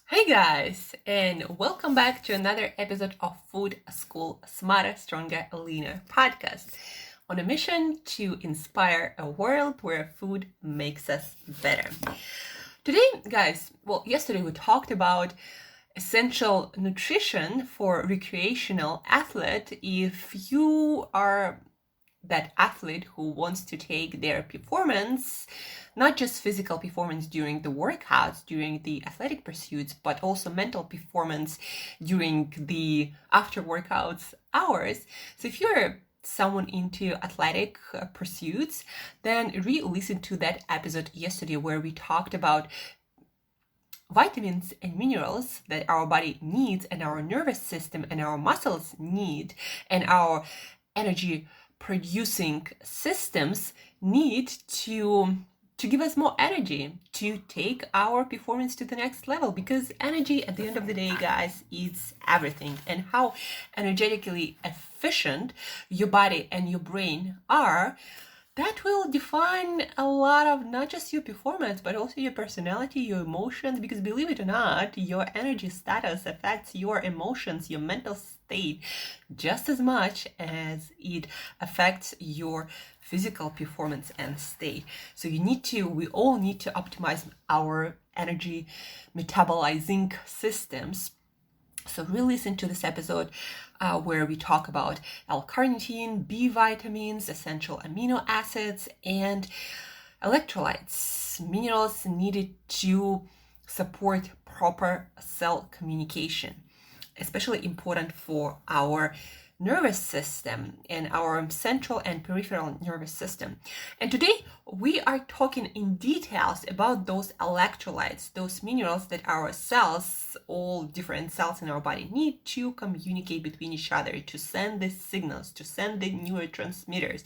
Hey guys, and welcome back to another episode of Food School Smarter, Stronger, Leaner podcast on a mission to inspire a world where food makes us better. Today, guys, yesterday we talked about essential nutrition for recreational athlete. If you are that athlete who wants to take their performance, not just physical performance during the workouts, during the athletic pursuits, but also mental performance during the after workouts hours. So if you're someone into athletic pursuits, then re-listen to that episode yesterday where we talked about vitamins and minerals that our body needs and our nervous system and our muscles need and our energy producing systems need to give us more energy to take our performance to the next level, because energy at the end of the day, guys, is everything. And how energetically efficient your body and your brain are, that will define a lot of not just your performance, but also your personality, your emotions, because believe it or not, your energy status affects your emotions, your mental state, just as much as it affects your physical performance and state. So we all need to optimize our energy metabolizing systems. So re-listen to this episode where we talk about L-carnitine, B vitamins, essential amino acids, and electrolytes, minerals needed to support proper cell communication, especially important for our nervous system and our central and peripheral nervous system. And today we are talking in details about those electrolytes, those minerals that our cells, all different cells in our body, need to communicate between each other, to send the signals, to send the neurotransmitters,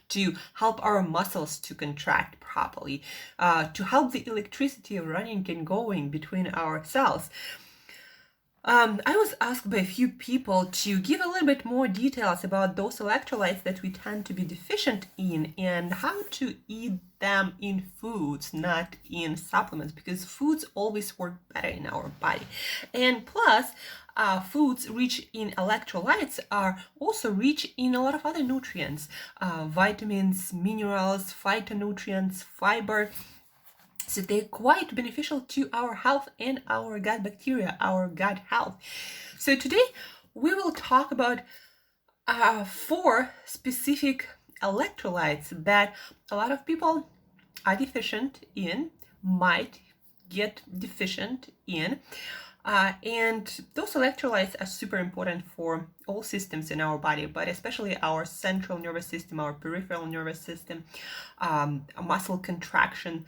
to help our muscles to contract properly, to help the electricity running and going between our cells. I was asked by a few people to give a little bit more details about those electrolytes that we tend to be deficient in and how to eat them in foods, not in supplements, because foods always work better in our body. And plus, foods rich in electrolytes are also rich in a lot of other nutrients, vitamins, minerals, phytonutrients, fiber. So they're quite beneficial to our health and our gut bacteria, our gut health. So today we will talk about 4 specific electrolytes that a lot of people are deficient in, might get deficient in. And those electrolytes are super important for all systems in our body, but especially our central nervous system, our peripheral nervous system, muscle contraction,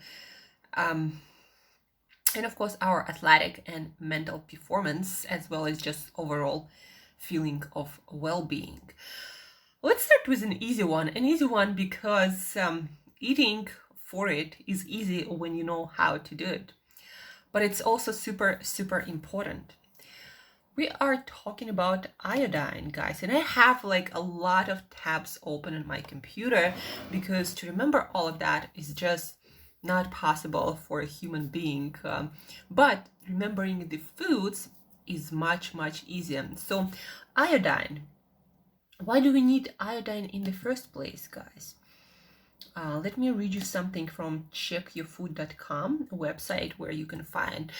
and of course our athletic and mental performance, as well as just overall feeling of well-being. Let's start with an easy one because eating for it is easy when you know how to do it, but it's also super important. We are talking about iodine, guys, and I have like a lot of tabs open on my computer because to remember all of that is just not possible for a human being, but remembering the foods is much easier. So iodine, why do we need iodine in the first place, guys? Let me read you something from checkyourfood.com website where you can find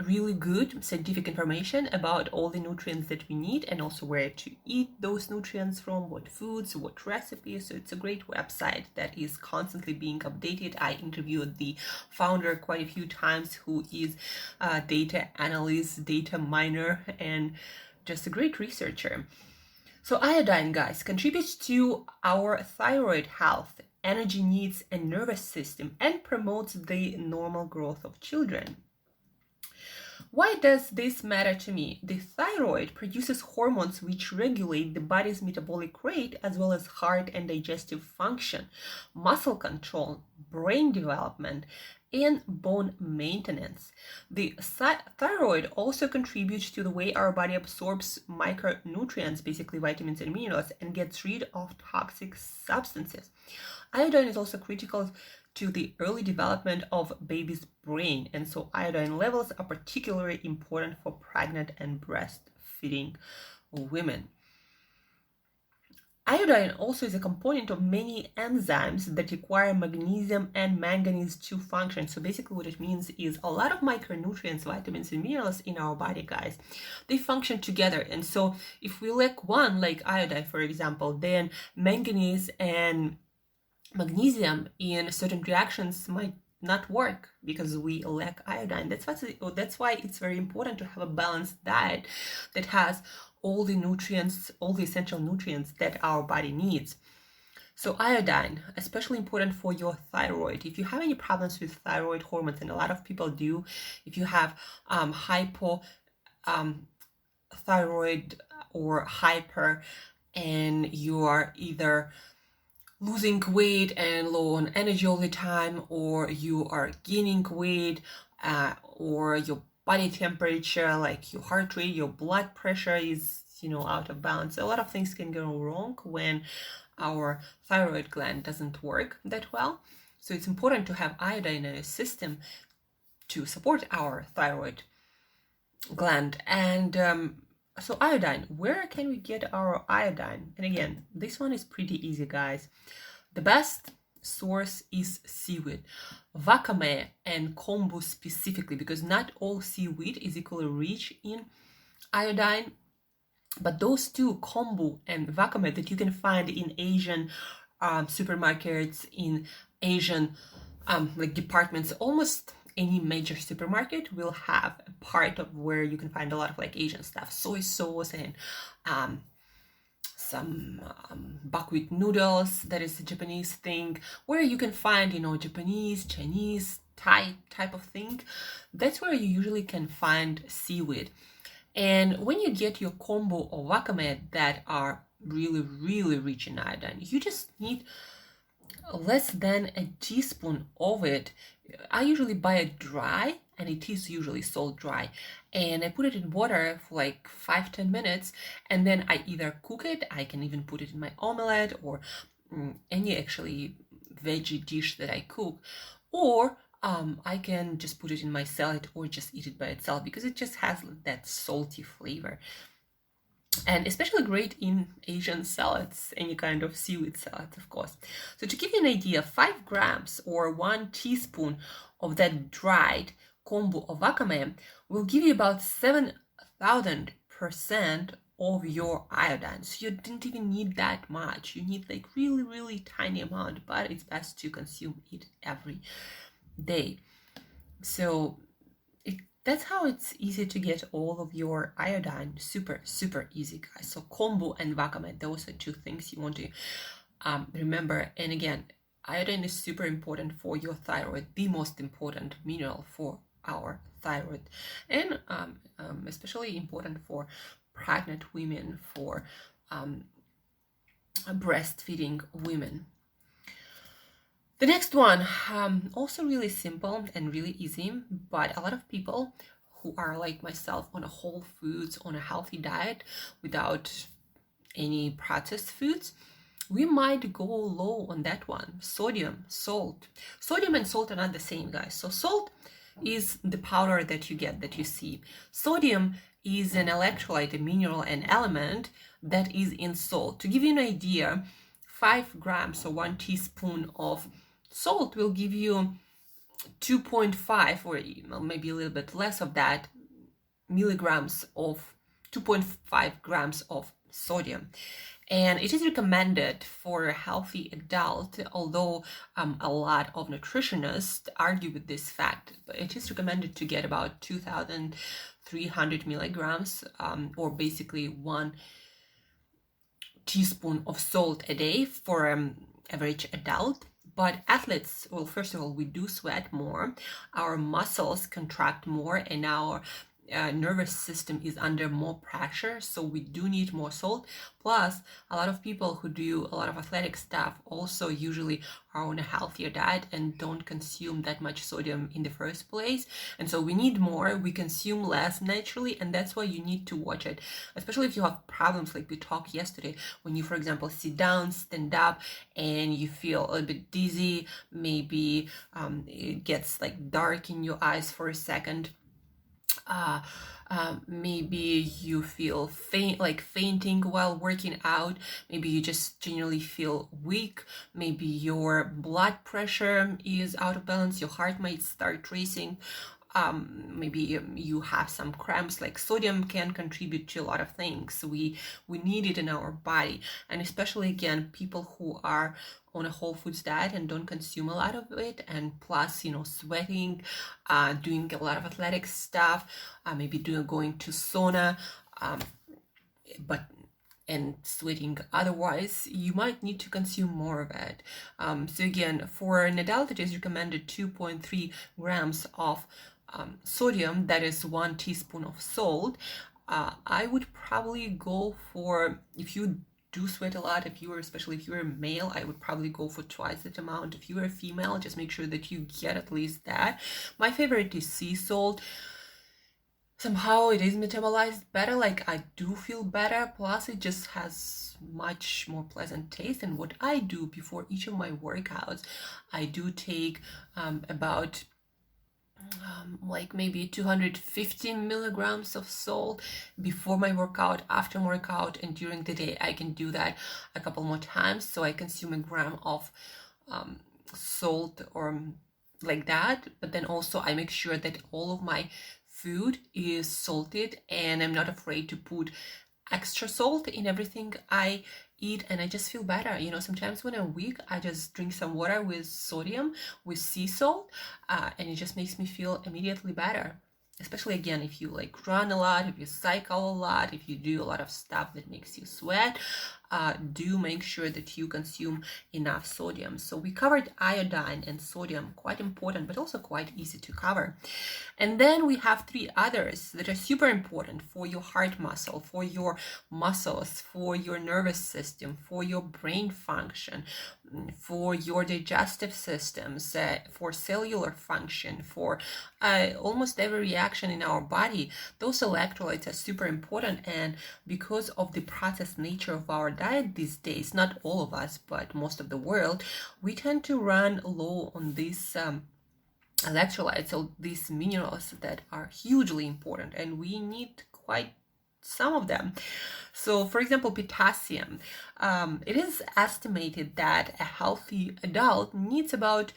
really good scientific information about all the nutrients that we need and also where to eat those nutrients from, what foods, what recipes. So it's a great website that is constantly being updated. I interviewed the founder quite a few times, who is a data analyst, data miner, and just a great researcher. So iodine, guys, contributes to our thyroid health, energy needs, and nervous system, and promotes the normal growth of children. Why does this matter to me? The thyroid produces hormones which regulate the body's metabolic rate, as well as heart and digestive function, muscle control, brain development, and bone maintenance. The thyroid also contributes to the way our body absorbs micronutrients, basically vitamins and minerals, and gets rid of toxic substances. Iodine is also critical to the early development of baby's brain. And so iodine levels are particularly important for pregnant and breastfeeding women. Iodine also is a component of many enzymes that require magnesium and manganese to function. So basically what it means is a lot of micronutrients, vitamins and minerals in our body, guys, they function together. And so if we lack one, like iodine, for example, then manganese and magnesium in certain reactions might not work because we lack iodine. That's why it's very important to have a balanced diet that has all the nutrients, all the essential nutrients that our body needs. So iodine, especially important for your thyroid. If you have any problems with thyroid hormones, and a lot of people do, if you have hypothyroid or hyper, and you are either losing weight and low on energy all the time, or you are gaining weight, or your body temperature, like your heart rate, your blood pressure is, out of balance. A lot of things can go wrong when our thyroid gland doesn't work that well. So it's important to have iodine in a system to support our thyroid gland. And so iodine, where can we get our iodine? And again, this one is pretty easy, guys. The best source is seaweed, wakame and kombu specifically, because not all seaweed is equally rich in iodine. But those two, kombu and wakame, that you can find in Asian supermarkets, in Asian like departments, almost any major supermarket will have a part of where you can find a lot of like Asian stuff, soy sauce and some buckwheat noodles. That is a Japanese thing, where you can find, Japanese, Chinese, Thai type of thing. That's where you usually can find seaweed. And when you get your kombu or wakame that are really, really rich in iodine, you just need less than a teaspoon of it. I usually buy it dry, and it is usually sold dry. And I put it in water for like 5-10 minutes, and then I either cook it, I can even put it in my omelette or any actually veggie dish that I cook, or I can just put it in my salad or just eat it by itself, because it just has that salty flavor. And especially great in Asian salads, any kind of seaweed salad, of course. So to give you an idea, 5 grams or 1 teaspoon of that dried kombu or wakame will give you about 7,000% of your iodine. So you didn't even need that much. You need like really, really tiny amount, but it's best to consume it every day. So that's how it's easy to get all of your iodine. Super, super easy, guys. So kombu and wakame, those are 2 things you want to remember. And again, iodine is super important for your thyroid, the most important mineral for our thyroid, and especially important for pregnant women, for breastfeeding women. The next one, also really simple and really easy, but a lot of people who are like myself on a whole foods, on a healthy diet without any processed foods, we might go low on that one. Sodium, salt. Sodium and salt are not the same, guys. So salt is the powder that you get, that you see. Sodium is an electrolyte, a mineral, an element that is in salt. To give you an idea, 5 grams or 1 teaspoon of salt will give you 2.5 or maybe a little bit less of that milligrams of 2.5 grams of sodium. And it is recommended for a healthy adult, although a lot of nutritionists argue with this fact, but it is recommended to get about 2,300 milligrams or basically 1 teaspoon of salt a day for an average adult. But athletes, well, first of all, we do sweat more, our muscles contract more, and our nervous system is under more pressure, so we do need more salt. Plus, a lot of people who do a lot of athletic stuff also usually are on a healthier diet and don't consume that much sodium in the first place, and so we need more. We consume less naturally, and that's why you need to watch it, especially if you have problems like we talked yesterday, when you, for example, sit down, stand up, and you feel a little bit dizzy, maybe it gets like dark in your eyes for a second. Maybe you feel fainting while working out. Maybe you just generally feel weak. Maybe your blood pressure is out of balance. Your heart might start racing. Maybe you have some cramps. Like, sodium can contribute to a lot of things. We need it in our body, and especially again, people who are on a whole foods diet and don't consume a lot of it, and plus, sweating, doing a lot of athletic stuff, maybe going to sauna, and sweating otherwise, you might need to consume more of it. So again, for an adult, it is recommended 2.3 grams of sodium, that is 1 teaspoon of salt. I would probably go for, if you do sweat a lot, especially if you're a male, I would probably go for twice that amount. If you're a female, just make sure that you get at least that. My favorite is sea salt. Somehow it is metabolized better, like I do feel better, plus it just has much more pleasant taste. And what I do before each of my workouts, I do take about like maybe 250 milligrams of salt before my workout, after my workout, and during the day. I can do that a couple more times, so I consume a gram of salt or like that. But then also I make sure that all of my food is salted, and I'm not afraid to put extra salt in everything I eat, and I just feel better. Sometimes when I'm weak, I just drink some water with sodium, with sea salt, and it just makes me feel immediately better. Especially again, if you like run a lot, if you cycle a lot, if you do a lot of stuff that makes you sweat, do make sure that you consume enough sodium. So we covered iodine and sodium, quite important, but also quite easy to cover. And then we have 3 others that are super important for your heart muscle, for your muscles, for your nervous system, for your brain function, for your digestive systems, for cellular function, for almost every reaction in our body. Those electrolytes are super important, and because of the processed nature of our diet these days, not all of us, but most of the world, we tend to run low on these electrolytes, so these minerals that are hugely important, and we need quite some of them. So for example, potassium, it is estimated that a healthy adult needs about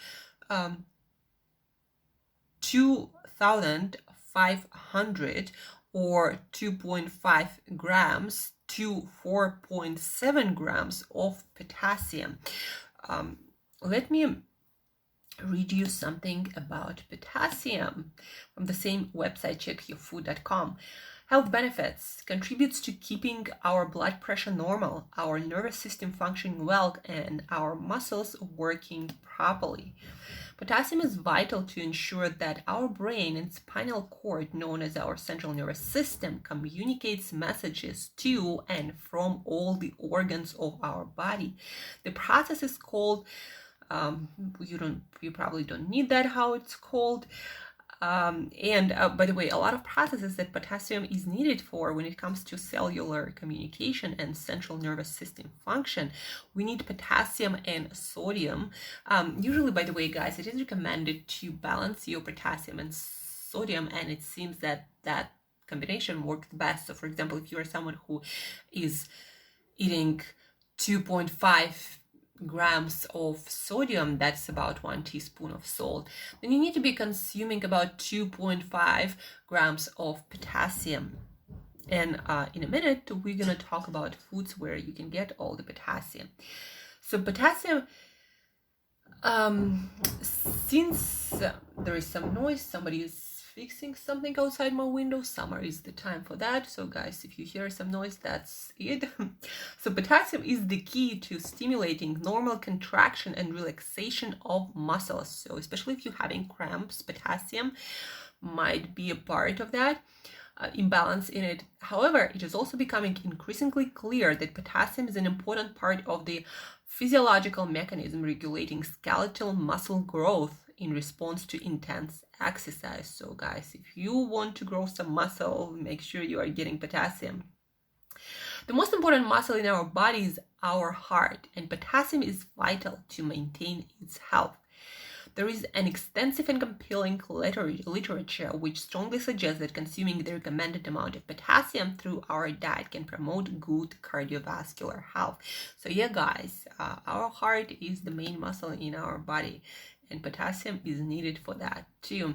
2,500 or 2.5 grams to 4.7 grams of potassium. Let me read you something about potassium from the same website, checkyourfood.com. Health benefits: contributes to keeping our blood pressure normal, our nervous system functioning well, and our muscles working properly. Potassium is vital to ensure that our brain and spinal cord, known as our central nervous system, communicates messages to and from all the organs of our body. The process is called, you probably don't need that, how it's called. By the way, a lot of processes that potassium is needed for when it comes to cellular communication and central nervous system function, we need potassium and sodium. Usually, by the way, guys, it is recommended to balance your potassium and sodium, and it seems that that combination works best. So for example, if you are someone who is eating 2.5 grams of sodium, that's about 1 teaspoon of salt, then you need to be consuming about 2.5 grams of potassium. And in a minute, we're going to talk about foods where you can get all the potassium. So potassium, since there is some noise, somebody is fixing something outside my window. Summer is the time for that. So guys, if you hear some noise, that's it. So potassium is the key to stimulating normal contraction and relaxation of muscles. So especially if you're having cramps, potassium might be a part of that imbalance in it. However, it is also becoming increasingly clear that potassium is an important part of the physiological mechanism regulating skeletal muscle growth in response to intense exercise. So guys, if you want to grow some muscle, make sure you are getting potassium. The most important muscle in our body is our heart, and potassium is vital to maintain its health. There is an extensive and compelling literature which strongly suggests that consuming the recommended amount of potassium through our diet can promote good cardiovascular health. So yeah, guys, our heart is the main muscle in our body, and potassium is needed for that too.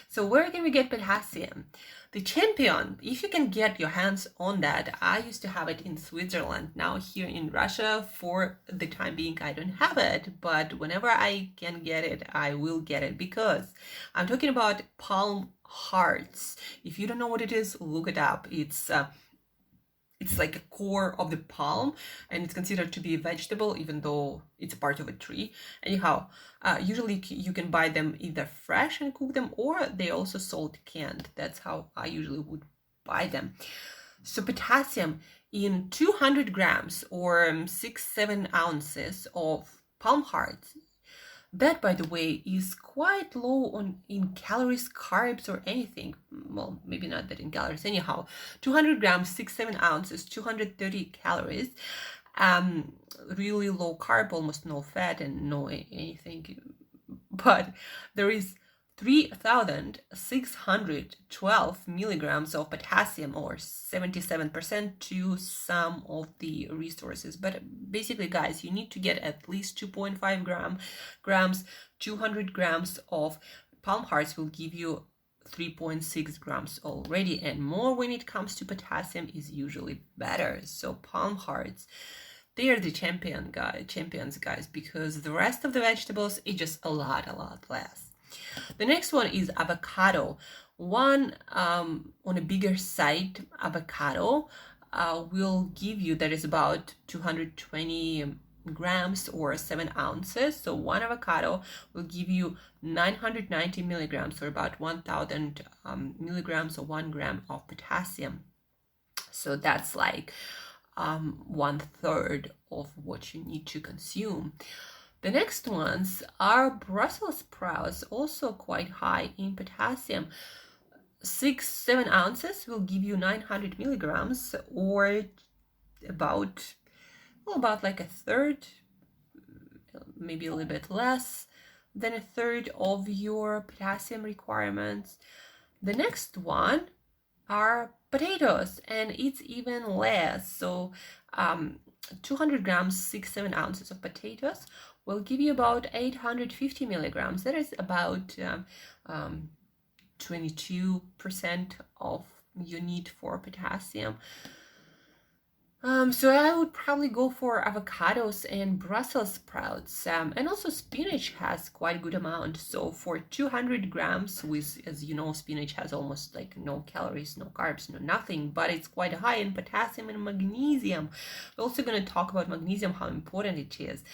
So where can we get potassium? The champion, if you can get your hands on that, I used to have it in Switzerland. Now here in Russia, for the time being, I don't have it, but whenever I can get it, I will get it, because I'm talking about palm hearts. If you don't know what it is, look it up. It's like a core of the palm, and it's considered to be a vegetable, even though it's a part of a tree. Anyhow, usually you can buy them either fresh and cook them, or they also sold canned. That's how I usually would buy them. So potassium in 200 grams or 6-7 ounces of palm hearts. That, by the way, is quite low in calories, carbs, or anything. Well, maybe not that in calories. Anyhow, 200 grams, 6-7 ounces, 230 calories. Really low carb, almost no fat, and no anything. But there is 3,612 milligrams of potassium, or 77% to some of the resources. But basically, guys, you need to get at least 2.5 grams. 200 grams of palm hearts will give you 3.6 grams already, and more when it comes to potassium is usually better. So palm hearts, they are the champions, guys, because the rest of the vegetables is just a lot less. The next one is avocado. One on a bigger side avocado will give you, that is about 220 grams or 7 ounces. So one avocado will give you 990 milligrams, or about 1,000 milligrams or 1 gram of potassium. So that's like 1/3 of what you need to consume. The next ones are Brussels sprouts, also quite high in potassium. 6-7 ounces will give you 900 milligrams, or about like a third, maybe a little bit less than a third of your potassium requirements. The next one are potatoes, and it's even less. So 200 grams, 6-7 ounces of potatoes will give you about 850 milligrams. That is about 22% of your need for potassium. So I would probably go for avocados and Brussels sprouts, and also spinach has quite a good amount. So for 200 grams, with, as you know, spinach has almost like no calories, no carbs, no nothing, but it's quite high in potassium and magnesium. We're also going to talk about magnesium, how important it is.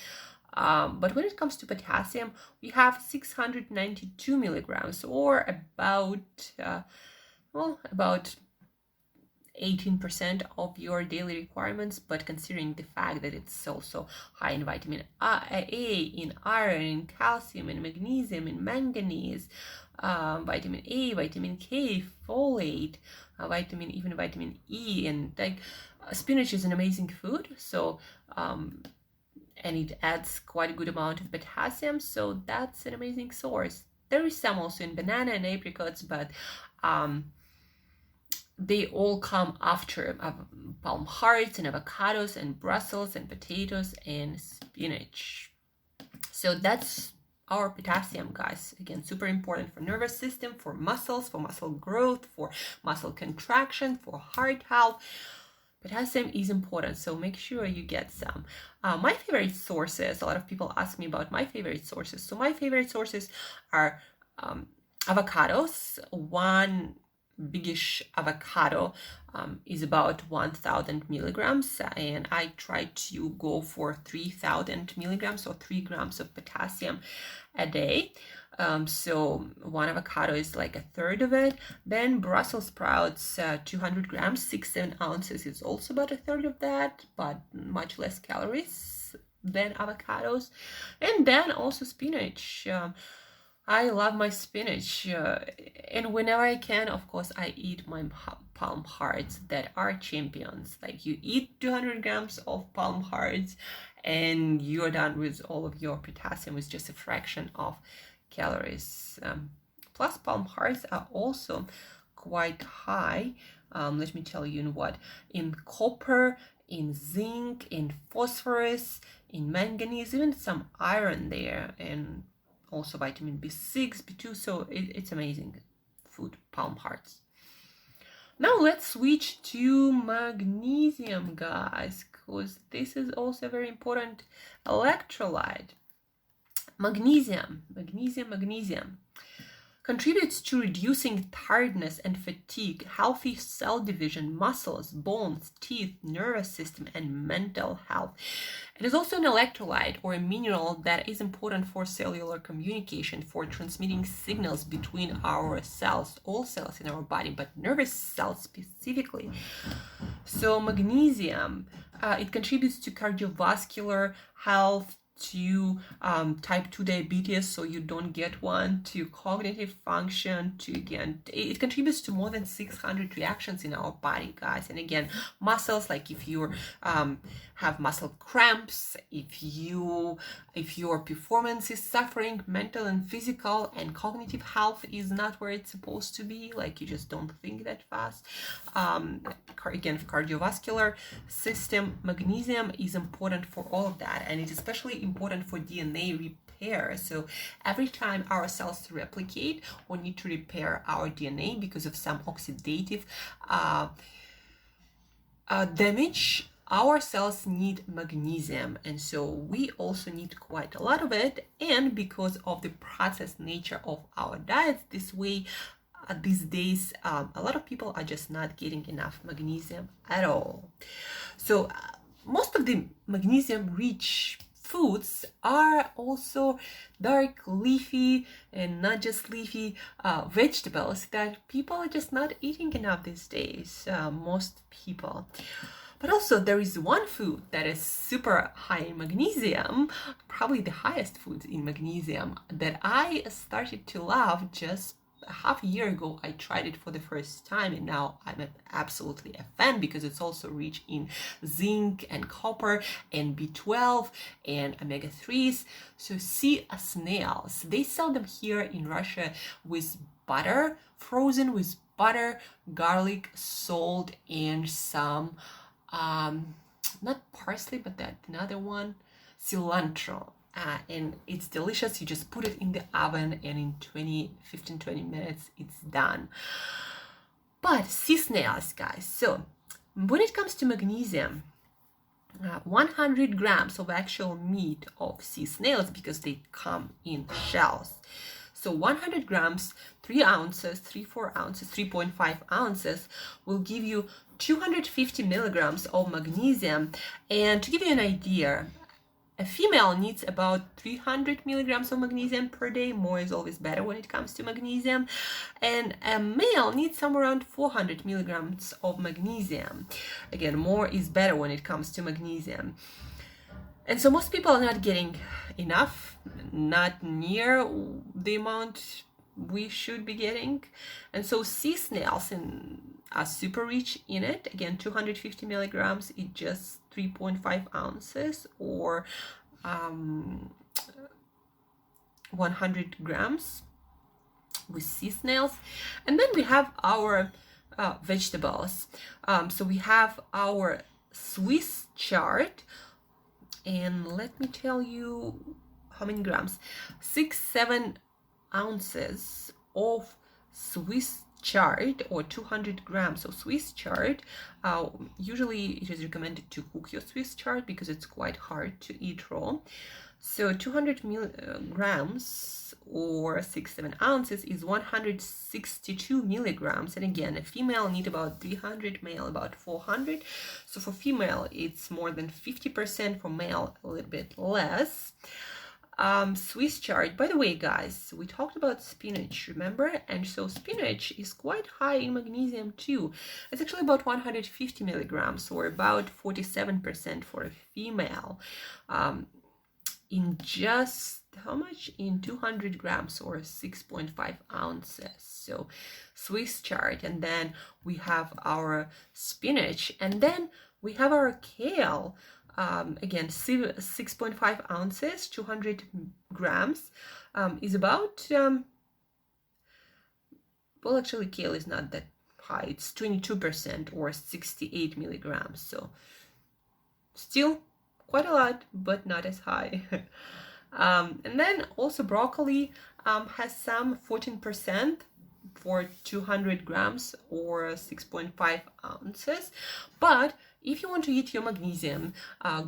But when it comes to potassium, we have 692 milligrams, or about 18% of your daily requirements. But considering the fact that it's also high in vitamin A, in iron, in calcium, in magnesium, in manganese, vitamin A, vitamin K, folate, vitamin E, and like spinach is an amazing food. So and it adds quite a good amount of potassium, so that's an amazing source. There is some also in banana and apricots, but they all come after palm hearts and avocados and Brussels and potatoes and spinach. So that's our potassium, guys. Again, super important for nervous system, for muscles, for muscle growth, for muscle contraction, for heart health. Potassium is important, so make sure you get some. My favorite sources, a lot of people ask me about my favorite sources. So my favorite sources are avocados. One biggish avocado is about 1,000 milligrams, and I try to go for 3,000 milligrams or 3 grams of potassium a day. So one avocado is like a third of it. Then Brussels sprouts, 200 grams, 6-7 ounces is also about a third of that, but much less calories than avocados. And then also spinach. I love my spinach, and whenever I can, of course, I eat my palm hearts that are champions. Like, you eat 200 grams of palm hearts and you're done with all of your potassium with just a fraction of calories. Plus, palm hearts are also quite high. Let me tell you in what? In copper, in zinc, in phosphorus, in manganese, even some iron there, and also vitamin B6, B2, so it's amazing food, palm hearts. Now let's switch to magnesium, guys, because this is also a very important electrolyte. Magnesium contributes to reducing tiredness and fatigue, healthy cell division, muscles, bones, teeth, nervous system, and mental health. It is also an electrolyte or a mineral that is important for cellular communication, for transmitting signals between our cells, all cells in our body, but nervous cells specifically. So magnesium, it contributes to cardiovascular health, to type 2 diabetes, so you don't get one, to cognitive function, to, again, it contributes to more than 600 reactions in our body, guys. And again, muscles, like if you have muscle cramps, if your performance is suffering, mental and physical and cognitive health is not where it's supposed to be, like you just don't think that fast, again, cardiovascular system, magnesium is important for all of that, and it's especially important for DNA repair. So every time our cells replicate or need to repair our DNA because of some oxidative damage, our cells need magnesium, and so we also need quite a lot of it. And because of the processed nature of our diets this way, these days a lot of people are just not getting enough magnesium at all. So most of the magnesium rich foods are also dark leafy and not just leafy vegetables that people are just not eating enough these days, most people. But also there is one food that is super high in magnesium, probably the highest food in magnesium, that I started to love just half a year ago. I tried it for the first time, and now I'm absolutely a fan because it's also rich in zinc and copper and B12 and omega-3s. So sea snails, they sell them here in Russia with butter, frozen with butter, garlic, salt, and some not parsley, but that another one, cilantro. And it's delicious. You just put it in the oven and in 15-20 minutes it's done. But sea snails, guys, so when it comes to magnesium, 100 grams of actual meat of sea snails, because they come in shells. So 100 grams, 3 ounces, 3-4 ounces, 3.5 ounces will give you 250 milligrams of magnesium. And to give you an idea, a female needs about 300 milligrams of magnesium per day. More is always better when it comes to magnesium. And a male needs somewhere around 400 milligrams of magnesium. Again, more is better when it comes to magnesium. And so most people are not getting enough, not near the amount we should be getting. And so sea snails are super rich in it. Again, 250 milligrams is just 3.5 ounces, or 100 grams with sea snails. And then we have our vegetables. So we have our Swiss chard, and let me tell you how many grams. 6-7 ounces of Swiss chard, or 200 grams of Swiss chard. Usually it is recommended to cook your Swiss chard because it's quite hard to eat raw. So 200 grams or 6-7 ounces is 162 milligrams. And again, a female need about 300, male about 400. So for female, it's more than 50%, for male, a little bit less. Swiss chard. By the way, guys, we talked about spinach, remember? And so spinach is quite high in magnesium too. It's actually about 150 milligrams, or about 47% for a female. In just how much? In 200 grams, or 6.5 ounces. So Swiss chard. And then we have our spinach, and then we have our kale. Again, 6.5 ounces, 200 grams, is about, well, actually, kale is not that high. It's 22%, or 68 milligrams. So still quite a lot, but not as high. And then also broccoli has some 14% for 200 grams, or 6.5 ounces. But if you want to eat your magnesium,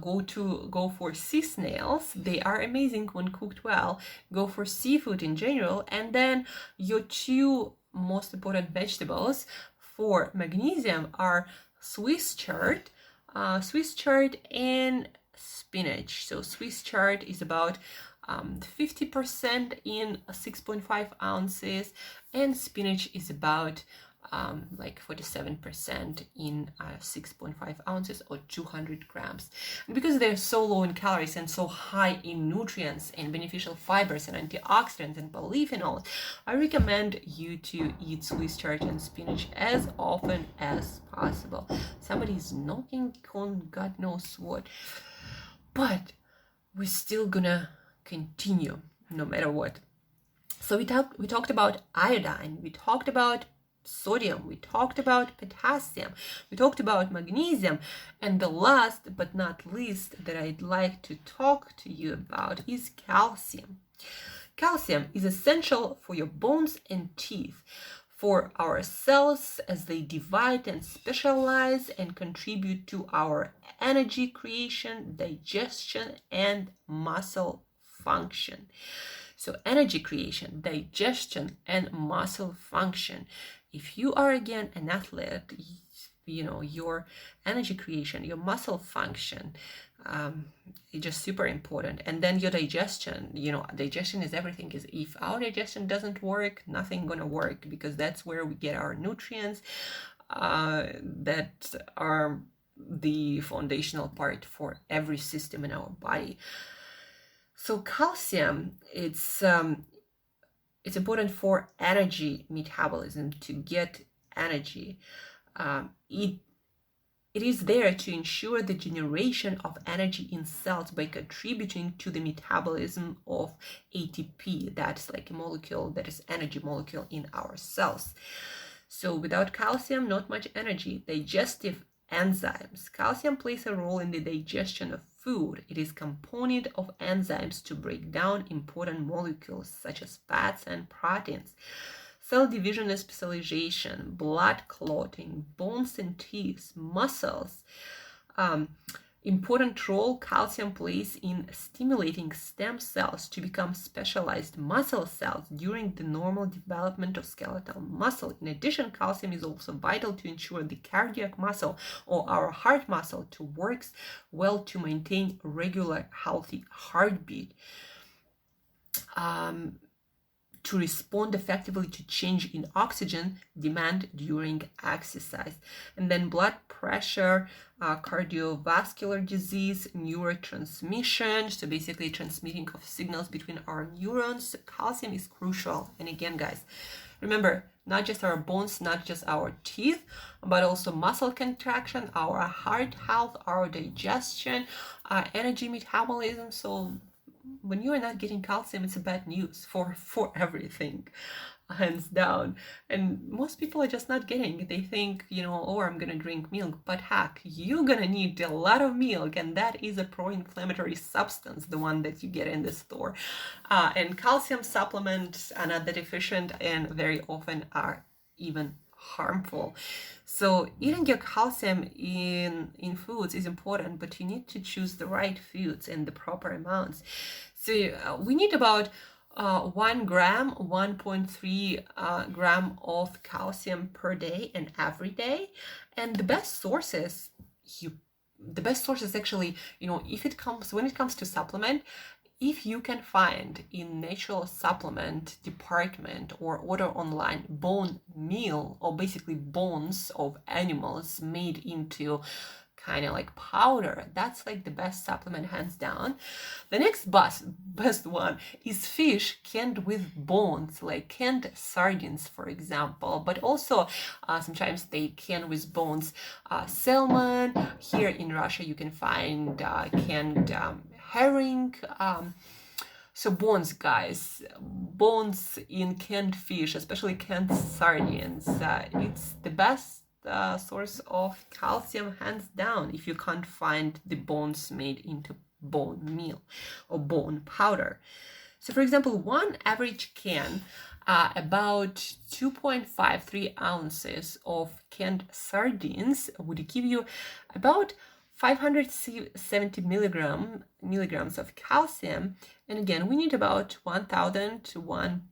go for sea snails. They are amazing when cooked well. Go for seafood in general. And then your two most important vegetables for magnesium are Swiss chard and spinach. So Swiss chard is about 50% in 6.5 ounces, and spinach is about like 47% in 6.5 ounces, or 200 grams. And because they're so low in calories and so high in nutrients and beneficial fibers and antioxidants and polyphenols, I recommend you to eat Swiss chard and spinach as often as possible. Somebody's knocking on God knows what, but we're still gonna continue no matter what. So we talked about iodine, we talked about sodium, we talked about potassium, we talked about magnesium, and the last but not least that I'd like to talk to you about is calcium. Calcium is essential for your bones and teeth, for our cells as they divide and specialize and contribute to our energy creation, digestion, and muscle function. So energy creation, digestion, and muscle function. If you are, again, an athlete, you know, your energy creation, your muscle function is just super important. And then your digestion, you know, digestion is everything. Is if our digestion doesn't work, nothing gonna work, because that's where we get our nutrients that are the foundational part for every system in our body. So calcium, it's important for energy metabolism, to get energy. It is there to ensure the generation of energy in cells by contributing to the metabolism of ATP. That's like a molecule, that is energy molecule in our cells. So without calcium, not much energy. Digestive enzymes. Calcium plays a role in the digestion of food. It is a component of enzymes to break down important molecules such as fats and proteins. Cell division and specialization, blood clotting, bones and teeth, muscles. Important role calcium plays in stimulating stem cells to become specialized muscle cells during the normal development of skeletal muscle. In addition, calcium is also vital to ensure the cardiac muscle, or our heart muscle, to work well to maintain regular healthy heartbeat. To respond effectively to change in oxygen demand during exercise. And then blood pressure, cardiovascular disease, neurotransmission, so basically transmitting of signals between our neurons. Calcium is crucial. And again, guys, remember, not just our bones, not just our teeth, but also muscle contraction, our heart health, our digestion, energy metabolism. So when you are not getting calcium, it's a bad news for everything, hands down. And most people are just not getting it. They think, you know, oh, I'm gonna drink milk, but heck, you're gonna need a lot of milk, and that is a pro-inflammatory substance, the one that you get in the store. And calcium supplements are not that efficient, and very often are even harmful. So eating your calcium in foods is important, but you need to choose the right foods and the proper amounts. So we need about 1 gram, 1.3 gram of calcium per day and every day. And the best sources actually, you know, when it comes to supplement, if you can find in natural supplement department or order online bone meal, or basically bones of animals made into kind of like powder, that's like the best supplement, hands down. The next best one is fish canned with bones, like canned sardines, for example, but also sometimes they can with bones salmon. Here in Russia you can find canned herring. So bones, guys, bones in canned fish, especially canned sardines, it's the best source of calcium, hands down, if you can't find the bones made into bone meal or bone powder. So for example, one average can, about 2.53 ounces of canned sardines would give you about 570 milligrams of calcium. And again, we need about 1,000 to 1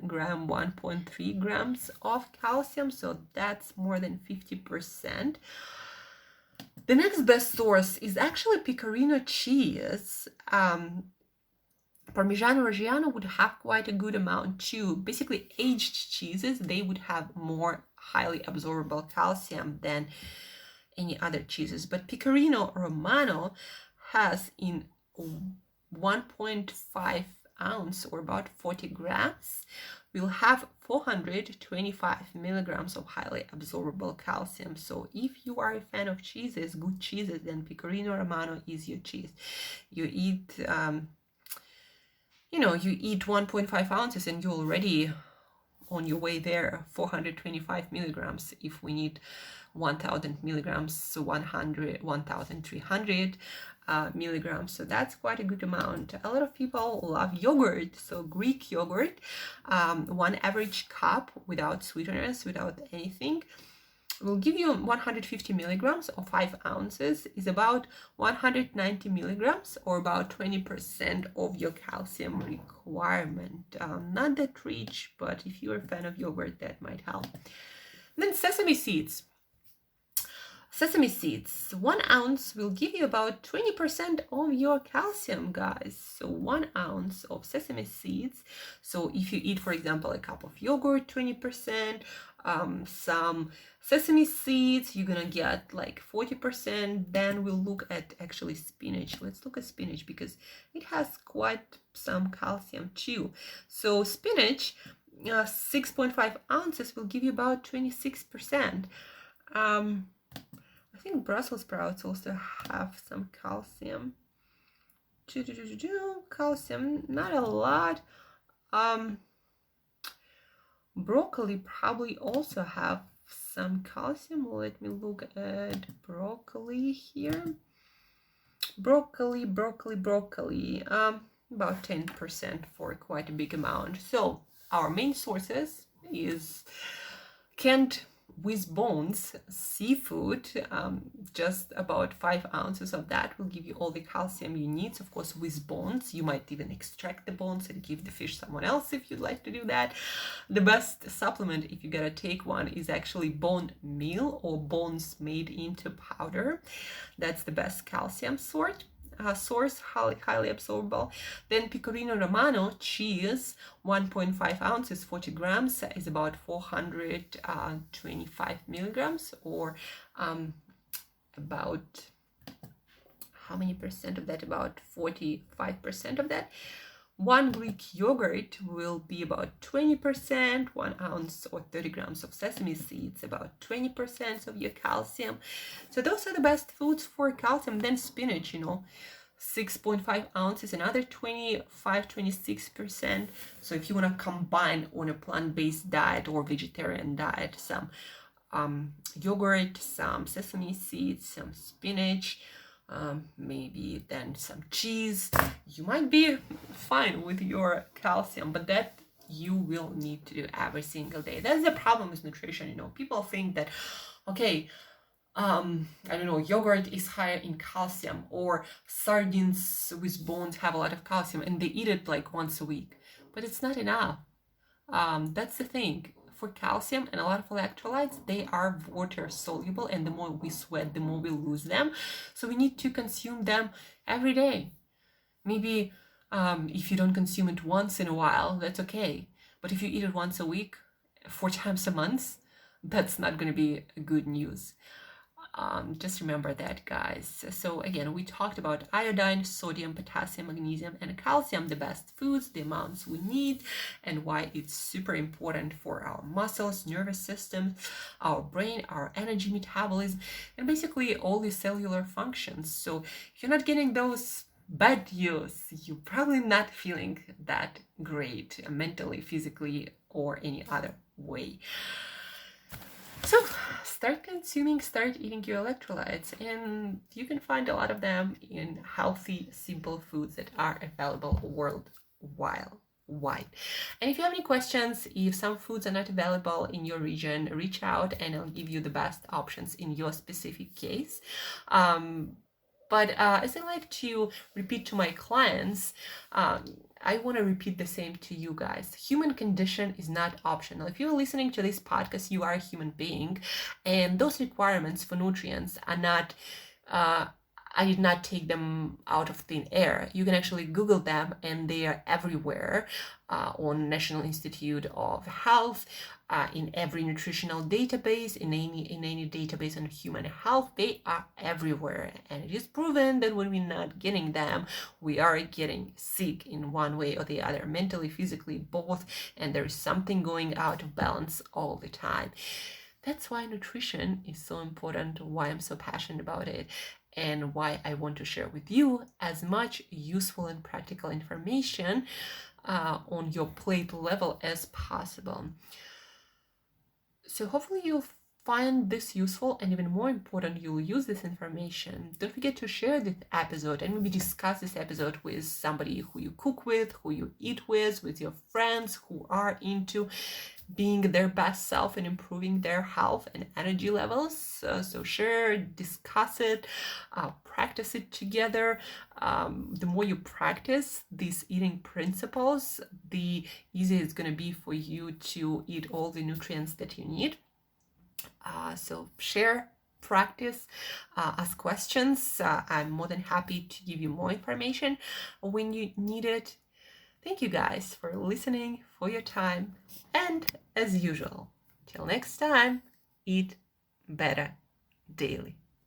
gram, 1.3 grams of calcium. So that's more than 50%. The next best source is actually Pecorino cheese. Parmigiano Reggiano would have quite a good amount too. Basically, aged cheeses, they would have more highly absorbable calcium than any other cheeses. But Pecorino Romano has in 1.5 ounce, or about 40 grams, we'll have 425 milligrams of highly absorbable calcium. So if you are a fan of cheeses, good cheeses, then Pecorino Romano is your cheese. You eat you eat 1.5 ounces and you're already on your way there. 425 milligrams. If we need 1,000 milligrams, so 1,300 milligrams. So that's quite a good amount. A lot of people love yogurt. So Greek yogurt, one average cup without sweeteners, without anything, will give you 150 milligrams, or 5 ounces is about 190 milligrams, or about 20% of your calcium requirement. Not that rich, but if you're a fan of yogurt, that might help. And then sesame seeds. Sesame seeds, 1 ounce will give you about 20% of your calcium, guys. So 1 ounce of sesame seeds. So if you eat, for example, a cup of yogurt, 20%, some sesame seeds, you're gonna get like 40%. Then we'll look at actually spinach. Let's look at spinach because it has quite some calcium too. So spinach, 6.5 ounces will give you about 26%. I think Brussels sprouts also have some calcium. Calcium, not a lot. Broccoli probably also have some calcium. Let me look at broccoli here. Broccoli. About 10% for quite a big amount. So our main sources is canned with bones seafood, just about 5 ounces of that will give you all the calcium you need. Of course, with bones, you might even extract the bones and give the fish someone else if you'd like to do that. The best supplement, if you gotta take one, is actually bone meal, or bones made into powder. That's the best calcium source, highly absorbable. Then Pecorino Romano cheese, 1.5 ounces, 40 grams, is about 425 milligrams, or about, how many percent of that? About 45% of that. One Greek yogurt will be about 20%, 1 ounce or 30 grams of sesame seeds, about 20% of your calcium. So those are the best foods for calcium. Then spinach, 6.5 ounces, another 26%. So if you want to combine on a plant-based diet or vegetarian diet, some yogurt, some sesame seeds, some spinach, maybe then some cheese, you might be fine with your calcium, but that you will need to do every single day. That's the problem with nutrition. People think that, okay, yogurt is higher in calcium, or sardines with bones have a lot of calcium, and they eat it like once a week, but it's not enough. That's the thing. For calcium and a lot of electrolytes, they are water soluble, and the more we sweat, the more we lose them. So we need to consume them every day. Maybe If you don't consume it once in a while, that's okay. But if you eat it once a week, 4 times a month, that's not going to be good news. Just remember that, guys. So again, we talked about iodine, sodium, potassium, magnesium, and calcium, the best foods, the amounts we need, and why it's super important for our muscles, nervous system, our brain, our energy metabolism, and basically all the cellular functions. So if you're not getting those bad news, you're probably not feeling that great mentally, physically, or any other way. So start consuming, start eating your electrolytes, and you can find a lot of them in healthy, simple foods that are available worldwide. And if you have any questions, if some foods are not available in your region, reach out and I'll give you the best options in your specific case. But as I like to repeat to my clients, I want to repeat the same to you guys. Human condition is not optional. If you're listening to this podcast, you are a human being, and those requirements for nutrients are not, I did not take them out of thin air. You can actually Google them, and they are everywhere on National Institute of Health, in every nutritional database, in any database on human health. They are everywhere, and it is proven that when we're not getting them, we are getting sick in one way or the other, mentally, physically, both, and there is something going out of balance all the time. That's why nutrition is so important, why I'm so passionate about it, and why I want to share with you as much useful and practical information on your plate level as possible. So hopefully you'll find this useful, and even more important, you'll use this information. Don't forget to share this episode and maybe discuss this episode with somebody who you cook with, who you eat with your friends who are into being their best self and improving their health and energy levels. So share, discuss it, practice it together. The more you practice these eating principles, the easier it's going to be for you to eat all the nutrients that you need. So share, practice, ask questions. I'm more than happy to give you more information when you need it. Thank you guys for listening, for your time, and as usual, till next time, eat better daily.